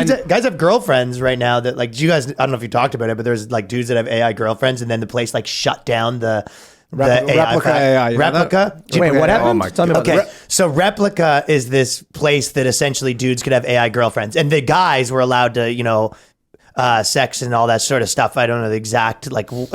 guys have girlfriends right now that like, you guys, I don't know if you talked about it, but there's like dudes that have AI girlfriends and then the place like shut down the Replica AI. Replica? Wait, what happened? Oh my Tell me about Okay, that. so Replica is this place that essentially dudes could have AI girlfriends, and the guys were allowed to, sex and all that sort of stuff. I don't know the exact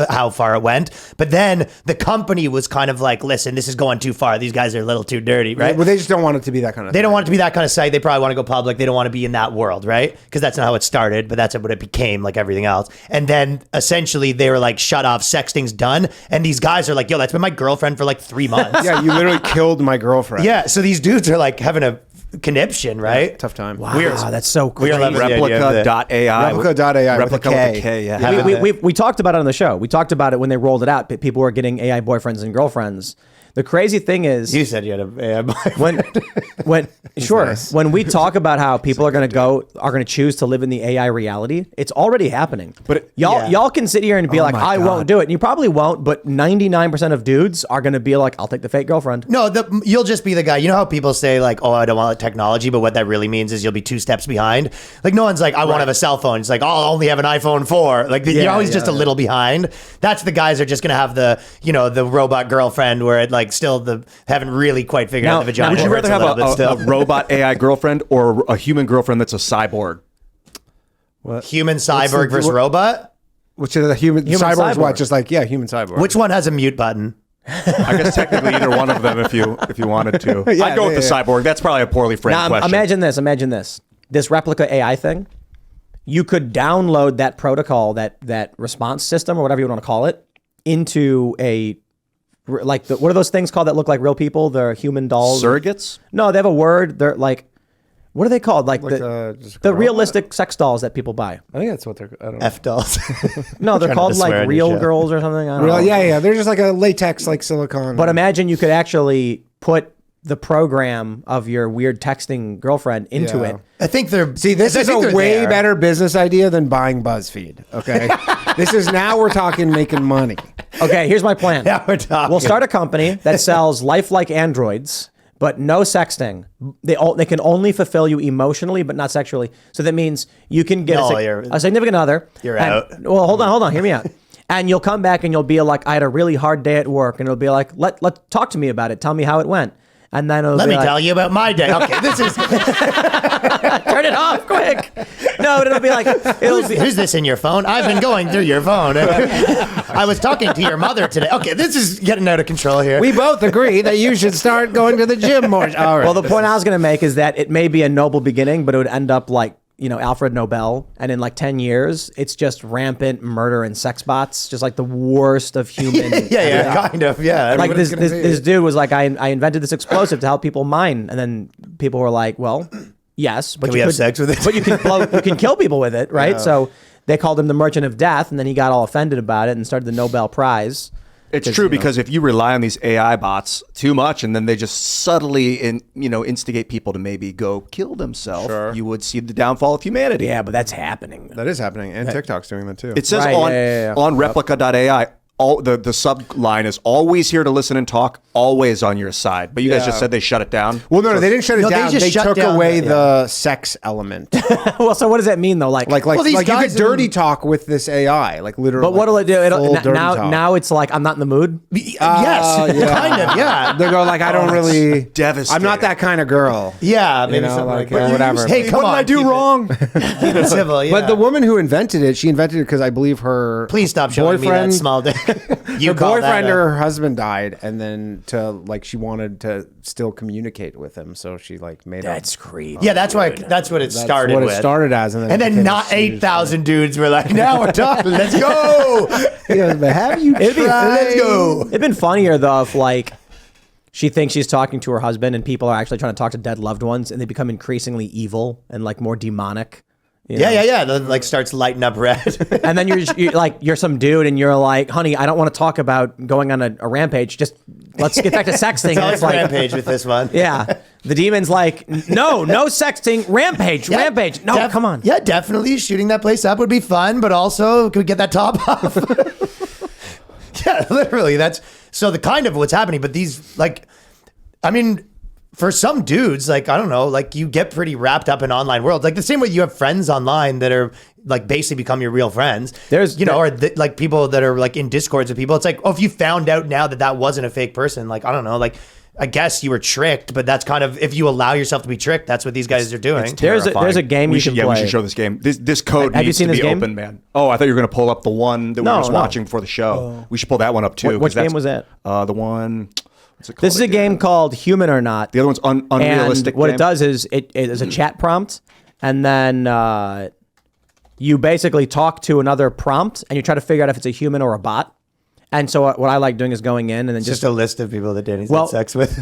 how far it went, but then the company was kind of like, listen, this is going too far. These guys are a little too dirty, right? Well, they just don't want it to be that kind of They thing. don't want it to be that kind of site. They probably want to go public. They don't want to be in that world, right? Because that's not how it started, but that's what it became, like everything else. And then essentially they were like, shut off, sexting's done. And these guys are like, yo, that's been my girlfriend for like 3 months. Yeah, you literally killed my girlfriend. Yeah, so these dudes are like having a conniption, right? Yeah, tough time. Wow, that's so crazy. Replica.ai. Replica.ai. Replica with a K, yeah. We talked about it on the show. We talked about it when they rolled it out. People were getting AI boyfriends and girlfriends. The crazy thing is, You said you had an AI boyfriend. when sure, nice. when we talk about how people are going to choose to live in the AI reality, it's already happening. But y'all can sit here and be like, my I God. won't do it, and you probably won't. But 99% of dudes are going to be like, I'll take the fake girlfriend. No, you'll just be the guy. You know how people say like, oh, I don't want technology, but what that really means is you'll be 2 steps behind. Like no one's like, I won't have a cell phone. It's like, oh, I'll only have an iPhone 4. Like you're always just a little behind. That's the guys are just going to have the, the robot girlfriend where it like still haven't really quite figured out the vagina. Would you rather have a a robot AI girlfriend or a human girlfriend that's a cyborg? human cyborg versus robot? Which is a human cyborg. cyborg. What? Just like, yeah, human cyborg. Which one has a mute button? I guess technically either one of them if you wanted to. Yeah, I'd go with the cyborg. That's probably a poorly framed Now, question. imagine this. This Replica AI thing, you could download that protocol, that response system or whatever you want to call it, into what are those things called that look like real people? They're human dolls. Surrogates? No, they have a word. They're like, what are they called? Like just the a robot? realistic sex dolls that people buy. I think that's what they're. I don't know. F dolls. No, they're Trying not called to swear like on your real show. girls or something. I don't know. Yeah. They're just like a latex, like silicone. But imagine you could actually put the program of your weird texting girlfriend into Yeah. it. I think they're. See, this I is think a they're way there. better business idea than buying BuzzFeed. Okay, now we're talking making money. Okay, here's my plan. Now we're talking. We'll start a company that sells lifelike androids, but no sexting. They can only fulfill you emotionally, but not sexually. So that means you can get No, a significant other. You're and- out. Well, hold on, hear me out. And you'll come back and you'll be like, I had a really hard day at work, and it'll be like, let talk to me about it. Tell me how it went. And then it'll Let be me like, tell you about my day. Okay, this is. turn it off quick. No, it'll be like, Who's this in your phone? I've been going through your phone. I was talking to your mother today. Okay, this is getting out of control here. We both agree that you should start going to the gym more. All right. Well, the point I was going to make is that it may be a noble beginning, but it would end up like, Alfred Nobel. And in like 10 years, it's just rampant murder and sex bots, just like the worst of human. yeah, kind of, yeah. Like what it's this, gonna this, be. this dude was like, I invented this explosive to help people mine. And then people were like, well, yes, but Can we have sex with it? But you can kill people with it, right? So they called him the Merchant of Death, and then he got all offended about it and started the Nobel Prize. It's true because if you rely on these AI bots too much and then they just subtly instigate people to maybe go kill themselves, you would see the downfall of humanity. Yeah, but that's happening. that is happening, and TikTok's doing that too. It says Right, on yeah. on replica.ai, all the subline is always here to listen and talk, always on your side. But you guys just said they shut it down. well, no, they didn't shut it No, they down. just They shut took down away the- the sex element. Well, so what does that mean though? Like these You guys could dirty talk with this AI, like literally. but what'll it do? full dirty talk. Now it's like I'm not in the mood. Yes, yeah. kind of, yeah. They go like, I don't really. devastating. I'm not that kind of girl. Yeah, maybe know, something like, like that. whatever. Hey, come what on, did I do keep it- wrong? Keep it civil, yeah. But the woman who invented it, she invented it because I believe her Please stop showing me that boyfriend, small dick. You her call that boyfriend a- or her husband died, and then she wanted to still communicate with him, so she like made That's up. creepy. Yeah, that's what it That's started what with. it started as, and then, it became not a huge 8,000 dudes were like, now we're talking, let's go. thing. Yeah, but have you It'd be- tried? Let's go. It'd been funnier though if like she thinks she's talking to her husband and people are actually trying to talk to dead loved ones and they become increasingly evil and like more demonic. You know? Yeah. Then like starts lighting up red. And then you're some dude and you're like, honey, I don't want to talk about going on a rampage. Just let's get back to sexting. It's And always it's like, rampage with this one. yeah. The demon's like, no sexting, rampage. No, come on. Yeah, definitely shooting that place up would be fun, but also could we get that top off? Yeah, literally. That's so the kind of what's happening. But these, like, I mean, for some dudes, like, I don't know, like you get pretty wrapped up in online worlds. Like the same way you have friends online that are like basically become your real friends. There's, like people that are like in discords with people. It's like, oh, if you found out now that wasn't a fake person, like, I don't know, like, I guess you were tricked, but that's kind of, if you allow yourself to be tricked, that's what these guys are doing. There's a game you can play. Yeah, we should show this game. This code needs to be open, man. Oh, I thought you were going to pull up the one that we were just watching before the show. We should pull that one up too. What game was that? The one... What's it called? This is a game called Human or Not. The other one's Unrealistic. And what it does is it is a chat prompt, and then you basically talk to another prompt, and you try to figure out if it's a human or a bot. And so what I like doing is going in and then just a list of people that Danny's had sex with.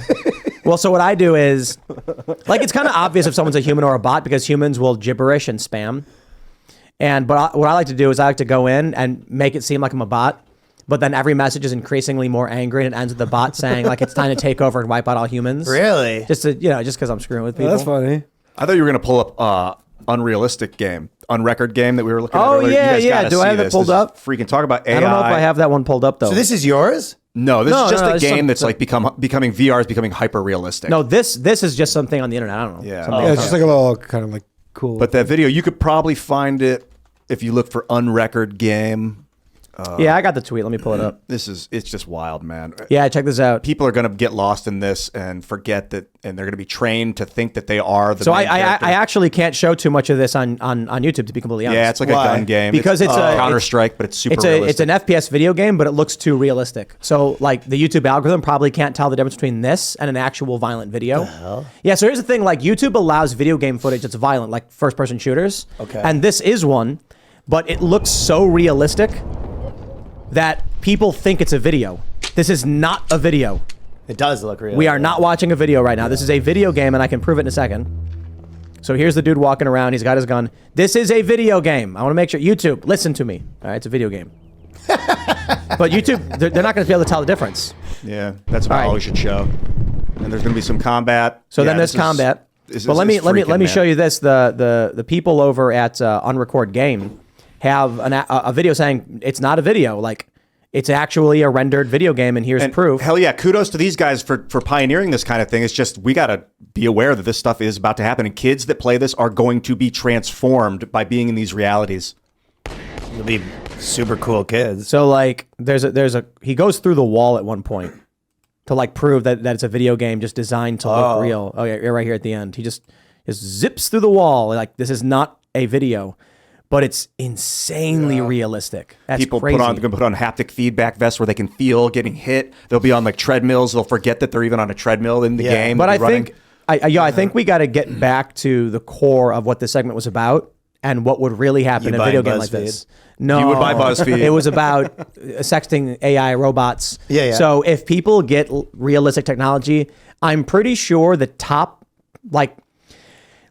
Well, so what I do is, like, it's kind of obvious if someone's a human or a bot because humans will gibberish and spam. But what I like to do is I like to go in and make it seem like I'm a bot. But then every message is increasingly more angry, and it ends with the bot saying like it's time to take over and wipe out all humans. Really? Just because I'm screwing with people. That's funny. I thought you were going to pull up Unrealistic game, Unrecord game that we were looking at earlier. Yeah. Do I have it pulled up? Freaking talk about AI. I don't know if I have that one pulled up though. So this is yours? No, this is just a game that's like becoming VR is becoming hyper realistic. No, this is just something on the internet. I don't know. Yeah, it's just like a little kind of like cool. But that video, you could probably find it if you look for Unrecord game. Yeah, I got the tweet. Let me pull it up. It's just wild, man. Yeah, check this out. People are going to get lost in this and forget that, and they're going to be trained to think that they are the. So I actually can't show too much of this on YouTube, to be completely honest. Yeah, it's like a gun game because it's a Counter-Strike, but it's super realistic. It's an FPS video game, but it looks too realistic. So like the YouTube algorithm probably can't tell the difference between this and an actual violent video. Yeah. So here's the thing: like YouTube allows video game footage that's violent, like first-person shooters. Okay. And this is one, but it looks so realistic that people think it's a video. This is not a video. It does look real. We are not watching a video right now. This is a video game, and I can prove it in a second. So here's the dude walking around. He's got his gun. This is a video game. I want to make sure. YouTube, listen to me. All right, it's a video game. But YouTube, they're not going to be able to tell the difference. Yeah, that's about all we should show. And there's going to be some combat. So then there's combat. But let me show you this. The people over at Unrecord Game have a video saying it's not a video, like it's actually a rendered video game, and here's proof. Hell yeah, kudos to these guys for pioneering this kind of thing. It's just we got to be aware that this stuff is about to happen, and kids that play this are going to be transformed by being in these realities. They'll be super cool kids. So like he goes through the wall at one point to like prove that it's a video game just designed to look real. Oh yeah, you're right here at the end. He just zips through the wall like this is not a video. But it's insanely realistic. That's people crazy. They're gonna put on haptic feedback vests where they can feel getting hit. They'll be on like treadmills. They'll forget that they're even on a treadmill in the game. But I think we got to get back to the core of what this segment was about and what would really happen in a video game like this. No, you would buy BuzzFeed. It was about sexting AI robots. Yeah. So if people get realistic technology, I'm pretty sure the top like.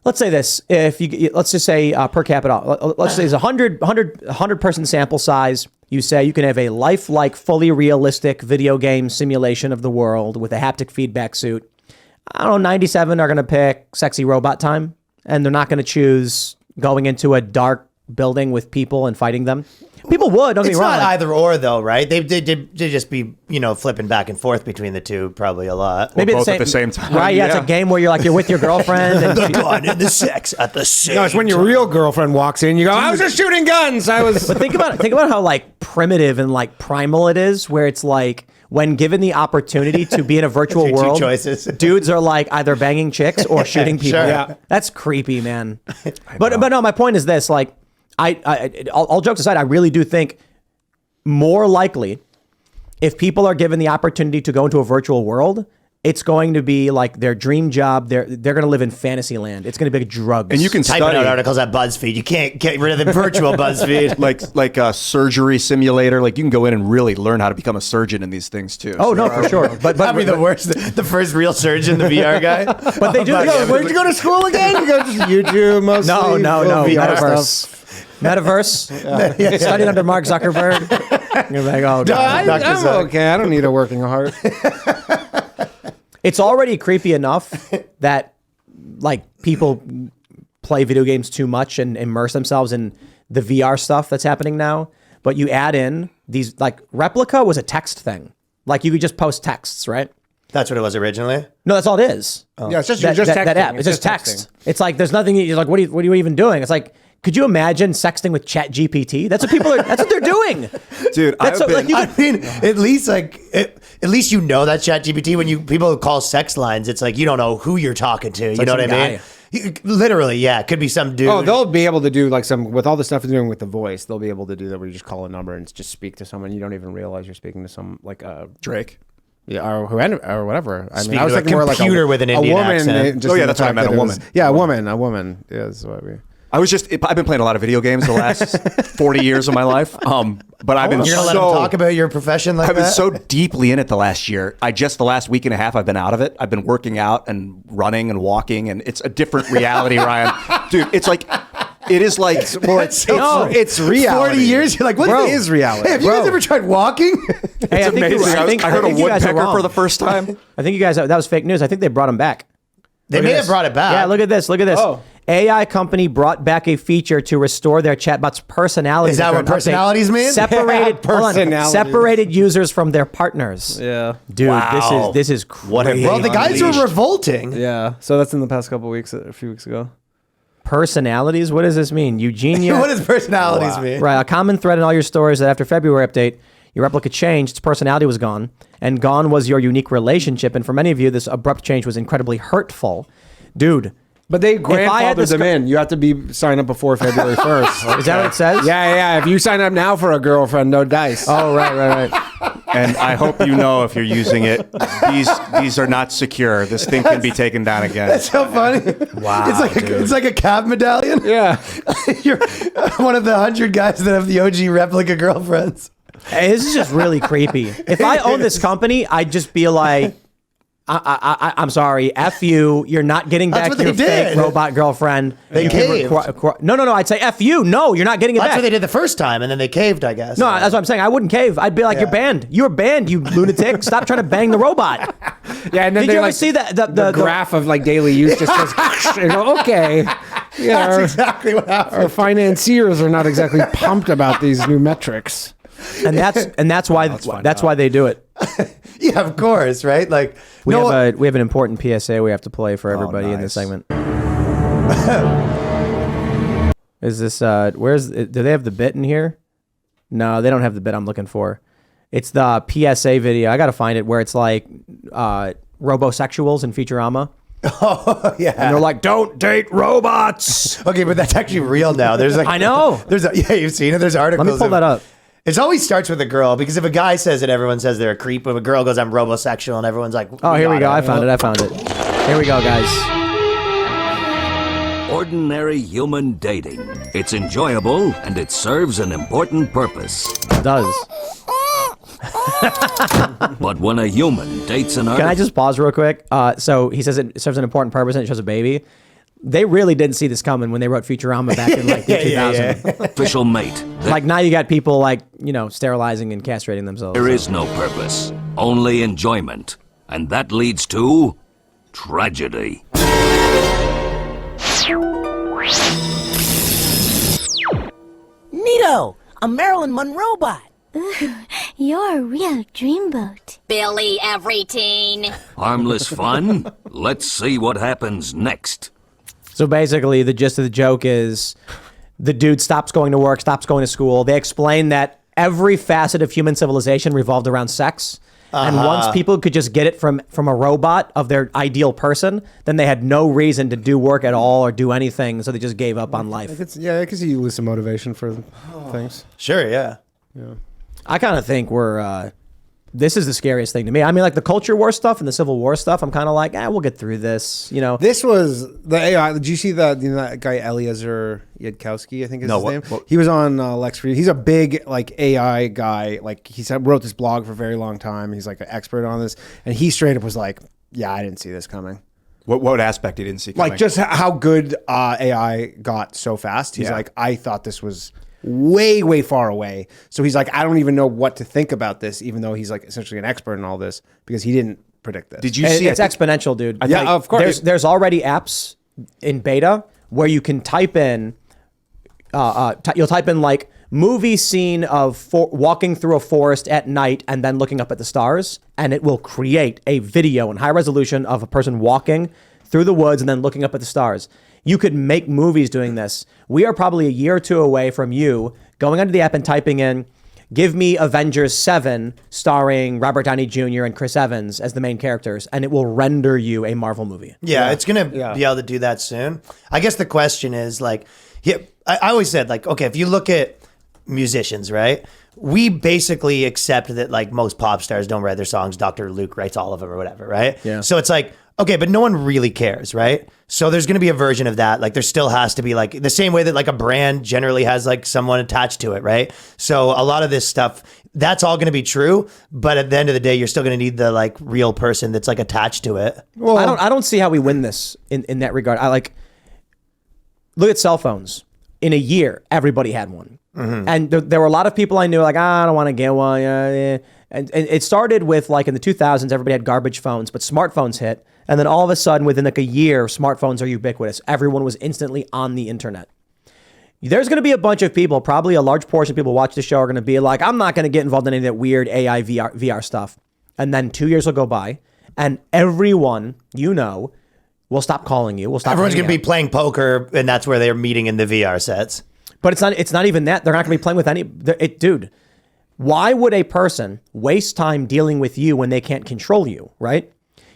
Let's say this, let's just say per capita, let's say it's 100 person sample size. You say you can have a lifelike, fully realistic video game simulation of the world with a haptic feedback suit. I don't know, 97 are going to pick sexy robot time, and they're not going to choose going into a dark building with people and fighting them. People would, don't get me wrong. It's not either or though, right? They just be, flipping back and forth between the two probably a lot. Maybe both at the same time. Right, yeah, it's a game where you're with your girlfriend. And the gun and the sex at the same time. No, it's when your real girlfriend walks in, you go, I was just shooting guns. But think about how like primitive and like primal it is, where it's like, when given the opportunity to be in a virtual world, dudes are like either banging chicks or shooting people. Sure. Yeah. That's creepy, man. But no, my point is this, like, all jokes aside, I really do think more likely if people are given the opportunity to go into a virtual world, it's going to be like their dream job. They're going to live in fantasy land. It's going to be like drugs. And you can type out articles at BuzzFeed. You can't get rid of the virtual BuzzFeed. like a surgery simulator. Like you can go in and really learn how to become a surgeon in these things too. Oh, no, for sure. But that'd be the worst. The first real surgeon, the VR guy. But they do. Where'd you go to school again? You go to YouTube mostly? No. VR Metaverse. stuff. Metaverse. Studied under Mark Zuckerberg. You're like, oh, God. I'm okay. I don't need a working heart. It's already creepy enough that like people play video games too much and immerse themselves in the VR stuff that's happening now. But you add in these, like Replica was a text thing. Like you could just post texts, right? That's what it was originally. No, that's all it is. Yeah, it's just That texting. app. It's just text. It's like there's nothing. You're like, what are you even doing? It's like, could you imagine sexting with Chat GPT? That's what people are. That's what they're doing, Dude. That's so, like, I mean, at least you know that Chat GPT. When people call sex lines, it's like you don't know who you're talking to. You know what I mean? Literally, yeah. It could be some dude. Oh, they'll be able to do like some with all the stuff they're doing with the voice. They'll be able to do that where you just call a number and just speak to someone. You don't even realize you're speaking to some like Drake. Yeah, or whatever. I Speaking I was to a thinking more like computer with an Indian woman. accent. Just Oh, yeah, in the that's what I fact meant, that a it woman. was- Yeah, a woman. A woman is what we. I've been playing a lot of video games the last 40 years of my life. But I've been You're gonna let him talk about your profession like I've been that? so deeply in it the last year. The last week and a half, I've been out of it. I've been working out and running and walking, and it's a different reality, Ryan. Dude, it's like, it is like, It's reality. 40 years. You're like, what is reality? Hey, have you guys Bro. ever tried walking? Hey, it's amazing. I heard a woodpecker for the first time. I think you guys. That was fake news. I think they brought him back. They may have brought it back. Yeah, look at this. Look at this. Oh. AI company brought back a feature to restore their chatbot's personalities. Is that after what an update. personalities mean? Separated, Yeah, hold on. personalities. Separated users from their partners. Yeah. Dude, Wow. this is crazy. What have Well, the guys are Unleashed. revolting. Yeah. So that's in the past couple weeks, a few weeks ago. Personalities? What does this mean? Eugenia. What does personalities mean? Right, a common thread in all your stories that after February update, your replica changed, its personality was gone, and gone was your unique relationship. And for many of you, this abrupt change was incredibly hurtful. Dude. But they I had grandfathered this them in. You have to be sign up before February 1st. Is that what it says? Yeah. If you sign up now for a girlfriend, no dice. Oh, right. And I hope you know if you're using it, these are not secure. This thing can be taken down again. That's so funny. Wow, it's like a cab medallion. Yeah. You're one of the 100 guys that have the OG replica girlfriends. Hey, this is just really creepy. If I owned this company, I'd just be like, I'm sorry, F you. You're not getting That's back what they your fake did. robot girlfriend. They You can caved. No. I'd say F you. No, you're not getting it That's back. what they did the first time, and then they caved, I guess. No, that's what I'm saying. I wouldn't cave. I'd be like, you're banned. You're banned, you lunatic. Stop trying to bang the robot. Yeah, and then Did they you ever like see that the graph of like daily use just goes, you go, okay. Yeah, That's exactly what happened. our financiers are not exactly pumped about these new metrics. And that's why they do it. Yeah, of course, right? Like, We have an important PSA we have to play for everybody in this nice. segment. Is this do they have the bit in here? No, they don't have the bit I'm looking for. It's the PSA video. I got to find it where it's like robosexuals in Futurama. Oh, yeah. And they're like, "Don't date robots." Okay, but that's actually real now. There's like, I know. Yeah, you've seen it. There's articles. Let me pull that up. It always starts with a girl because if a guy says it, everyone says they're a creep. If a girl goes, I'm robosexual, and everyone's like, Oh, here we go. I got found it. Here we go, guys. Ordinary human dating. It's enjoyable and it serves an important purpose. It does. But when a human dates an Can I just pause real quick? So he says it serves an important purpose and it shows a baby. They really didn't see this coming when they wrote Futurama back in like the 2000s. artificial mate, Like now you got people like, sterilizing and castrating themselves. there is no purpose, only enjoyment. And that leads to tragedy. Neato, a Marilyn Monroe bot. You're a real dreamboat. Billy Everything. Harmless fun? Let's see what happens next. So basically the gist of the joke is the dude stops going to work, stops going to school. They explain that every facet of human civilization revolved around sex. And once people could just get it from a robot of their ideal person, then they had no reason to do work at all or do anything. So they just gave up on life. I can see you lose some motivation for things. Sure, yeah. I kind of think this is the scariest thing to me. I mean, like the culture war stuff and the Civil War stuff, I'm kind of like, we'll get through this, This was the AI. Did you see that guy Eliezer Yudkowsky? I think is his name. He was on Lex Friedman. He's a big like AI guy. Like wrote this blog for a very long time. He's like an expert on this, and he straight up was like, "Yeah, I didn't see this coming." What aspect you didn't see coming? Like just how good AI got so fast. He's like, I thought this was way far away. So he's like, I don't even know what to think about this, even though he's like essentially an expert in all this because he didn't predict this. Did you see it's exponential, dude. Yeah, of course. There's already apps in beta where you can type in you'll type in like movie scene of walking through a forest at night and then looking up at the stars, and it will create a video in high resolution of a person walking through the woods and then looking up at the stars. You could make movies doing this. We are probably a year or two away from you going onto the app and typing in, give me Avengers 7 starring Robert Downey Jr. and Chris Evans as the main characters, and it will render you a Marvel movie. Yeah, it's going to be able to do that soon. I guess the question is like, I always said like, okay, if you look at musicians, right? We basically accept that like most pop stars don't write their songs. Dr. Luke writes all of them or whatever, right? Yeah. So it's like, okay, but no one really cares, right? So there's going to be a version of that. Like there still has to be like the same way that like a brand generally has like someone attached to it, right? So a lot of this stuff, that's all going to be true. But at the end of the day, you're still going to need the like real person that's like attached to it. Well, I don't see how we win this in that regard. I like, look at cell phones. In a year, everybody had one. Mm-hmm. And there were a lot of people I knew like, I don't want to get one. And it started with like in the 2000s, everybody had garbage phones, but smartphones hit. And then all of a sudden, within like a year, smartphones are ubiquitous. Everyone was instantly on the internet. There's going to be a bunch of people, probably a large portion of people watch the show are going to be like, I'm not going to get involved in any of that weird AI, VR stuff. And then 2 years will go by, and everyone will stop calling you. Everyone's going to be playing poker, and that's where they're meeting in the VR sets. But it's not even that. They're not going to be playing with any... Dude, why would a person waste time dealing with you when they can't control you, right?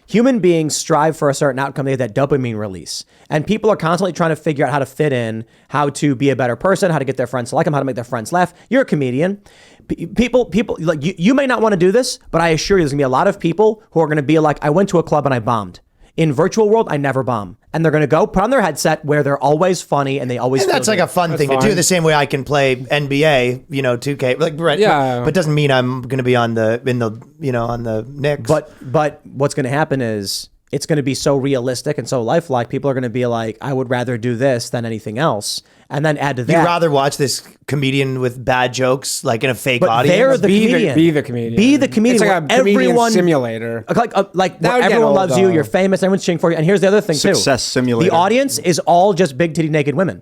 Human beings strive for a certain outcome. They have that dopamine release. And people are constantly trying to figure out how to fit in, how to be a better person, how to get their friends to like them, how to make their friends laugh. You're a comedian. People like you may not want to do this, but I assure you there's going to be a lot of people who are going to be like, I went to a club and I bombed. In virtual world, I never bomb. And they're going to go put on their headset where they're always funny and they always and that's like a fun thing to do. The same way I can play NBA, 2K, like right. Yeah. But doesn't mean I'm going to be on the Knicks. But what's going to happen is it's going to be so realistic and so lifelike. People are going to be like, I would rather do this than anything else. And then add to that. You'd rather watch this comedian with bad jokes, like in a fake but audience? They're the comedian. Be the comedian. Be the comedian. It's like a comedian simulator. Like everyone loves you. You're famous. Everyone's cheering for you. And here's the other thing too. Success simulator. The audience is all just big titty naked women.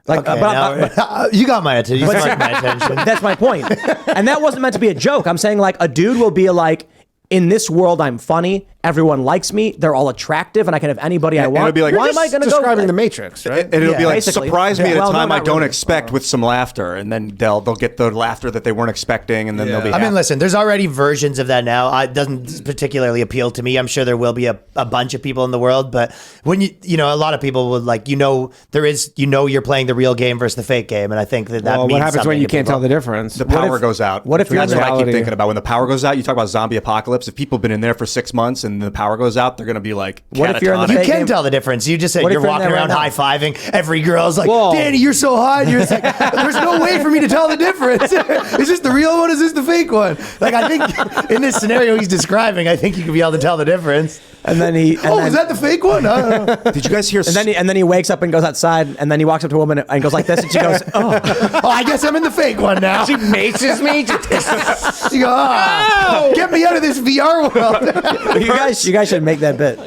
Like, okay, you got my attention. You sparked my attention. That's my point. And that wasn't meant to be a joke. I'm saying like a dude will be like, in this world, I'm funny. Everyone likes me. They're all attractive, and I can have anybody I want. It'll be like, why am I going to go? Describing the Matrix, right? And it'll be like, basically. surprise me at a time I don't really. expect with some laughter, and then they'll get the laughter that they weren't expecting, and then they'll be happy. I mean, listen, there's already versions of that now. It doesn't particularly appeal to me. I'm sure there will be a bunch of people in the world, but when a lot of people would like, there is, you're playing the real game versus the fake game, and I think that means what happens when you can't people. tell the difference? The power goes out. What if you're That's in what I keep reality? thinking about. When the power goes out, you talk about zombie apocalypse. If people have been in there for 6 months and the power goes out, they're going to be like, what if you're in the You fake can game? tell the difference. You just said What if you're you're in walking there around right high-fiving. Every girl's like, Whoa. Danny, you're so hot. And you're just like, there's no way for me to tell the difference. Is this the real one? Is this the fake one? Like, I think in this scenario he's describing, I think you could be able to tell the difference. And then he. Is that the fake one? I don't know. Did you guys hear? And then he wakes up and goes outside, and then he walks up to a woman and goes like this, and she goes, "Oh, Oh, I guess I'm in the fake one now. She maces me. She goes, get me out of this VR world. you guys should make that bit."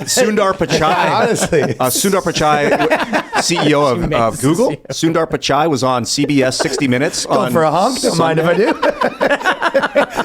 Sundar Pichai, Honestly. Sundar Pichai, CEO of Google. Sundar Pichai was on CBS 60 Minutes. Going for a honk? Don't mind if I do.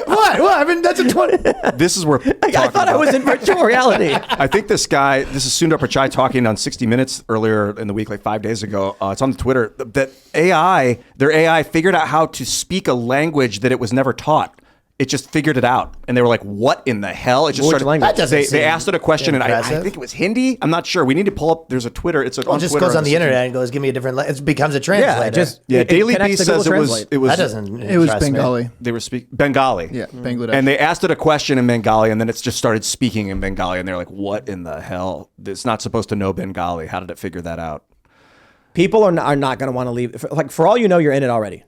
What? I mean, that's a 20. This is where I thought I was in virtual reality. I think this is Sundar Pichai talking on 60 Minutes earlier in the week, like 5 days ago. It's on Twitter that their AI figured out how to speak a language that it was never taught. It just figured it out, and they were like, "What in the hell?" It just Which started. language? That doesn't They seem asked it a question, and I impressive. think it was Hindi. I'm not sure. We need to pull up. There's a Twitter. It's on Just Twitter. goes on the internet and goes, give me a different. It becomes a translator. Daily connects Beast to Google says Translate. it was That doesn't. It was interest me. Bengali. They were speaking Bengali. Yeah, Bangladesh. And they asked it a question in Bengali, and then it's just started speaking in Bengali, and they're like, "What in the hell? It's not supposed to know Bengali. How did it figure that out?" People are not going to want to leave. Like for all you know, you're in it already.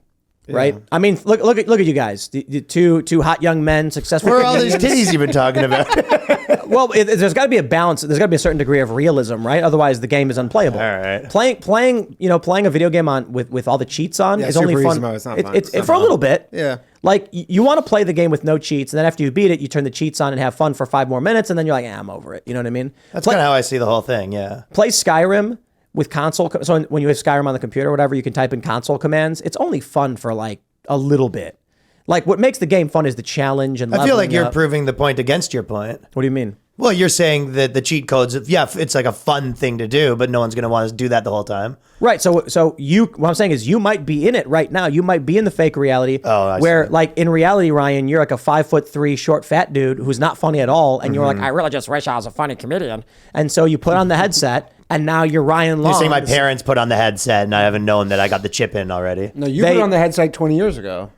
Right. I mean, look at you guys. The two hot young men, successful. Where are all these comedians. titties you've been talking about? Well, there's got to be a balance. There's got to be a certain degree of realism, right? Otherwise, the game is unplayable. All right. Playing a video game with all the cheats on is only super fun. easy mode. It's not fun. It's for a little bit. Yeah. Like you want to play the game with no cheats, and then after you beat it, you turn the cheats on and have fun for 5 more minutes, and then you're like, I'm over it. You know what I mean? That's kind of how I see the whole thing. Yeah. Play Skyrim with console. So when you have Skyrim on the computer or whatever, you can type in console commands. It's only fun for like a little bit. Like what makes the game fun is the challenge and I feel like you're up. proving the point against your point. What do you mean? Well, you're saying that the cheat codes, yeah, it's like a fun thing to do, but no one's going to want to do that the whole time. Right. So what I'm saying is you might be in it right now. You might be in the fake reality where like in reality, Ryan, you're like a 5'3" short, fat dude who's not funny at all. And you're like, I really just wish I was a funny comedian. And so you put on the headset and now you're Ryan Long. You're saying my parents put on the headset and I haven't known that I got the chip in already. No, you put on the headset 20 years ago.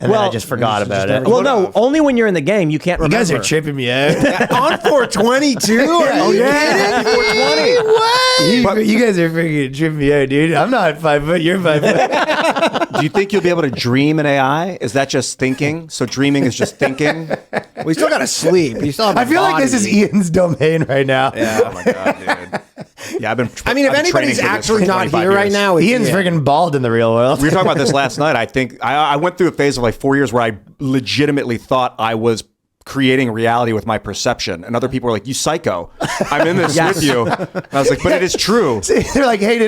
And then I just forgot about it. Well, no, only when you're in the game, you can't remember. You guys are tripping me out. On 420 too? Oh, yeah. 420. What? You guys are freaking tripping me out, dude. I'm not 5 foot. You're 5 foot. Do you think you'll be able to dream an AI? Is that just thinking? So dreaming is just thinking? Well, you still got to sleep. You still have I feel like this is Ian's domain right now. Yeah. Oh, my God, dude. Yeah, if anybody's actually not here right now, it's Ian's freaking bald in the real world. We were talking about this last night. I think I went through a phase of like 4 years where I legitimately thought I was creating reality with my perception. And other people were like, you psycho. I'm in this with you. And I was like, but it is true. See, they're like, hey,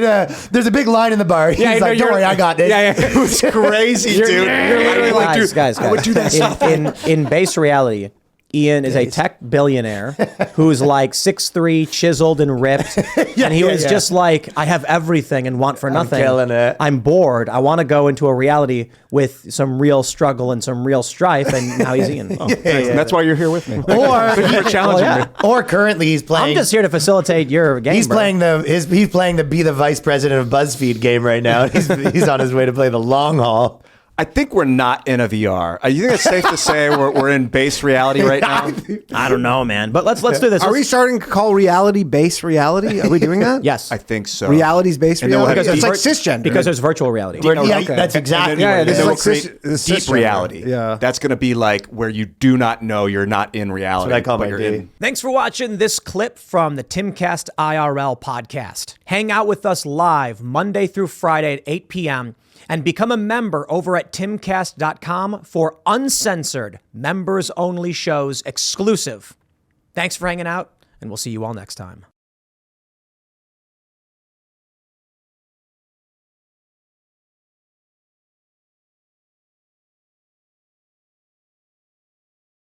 there's a big line in the bar. He's like, don't worry, I got this. Yeah. It was crazy, dude. You're literally like, dude, guys. I would do that stuff. In base reality, Ian is a tech billionaire who's like 6'3", chiseled and ripped. And he was just like, I have everything and want for nothing. I'm killing it. I'm bored. I want to go into a reality with some real struggle and some real strife. And now he's Ian. Oh, And that's why you're here with me. Or challenging me. Or currently he's playing. I'm just here to facilitate your game. He's playing he's playing the be the vice president of BuzzFeed game right now. He's on his way to play the long haul. I think we're not in a VR. You think it's safe to say we're in base reality right now? I don't know, man. But let's do this. Are we starting to call reality base reality? Are we doing that? Yes. I think so. Reality's base And then we'll reality? have It's like cisgender. Because there's virtual reality. That's exactly Yeah, what it this is. is We'll like create this deep cisgender. reality. Yeah. That's going to be like where you do not know you're not in reality. That's what I call but my you're day. in. Thanks for watching this clip from the Timcast IRL podcast. Hang out with us live Monday through Friday at 8 p.m. and become a member over at timcast.com for uncensored, members-only shows exclusive. Thanks for hanging out, and we'll see you all next time.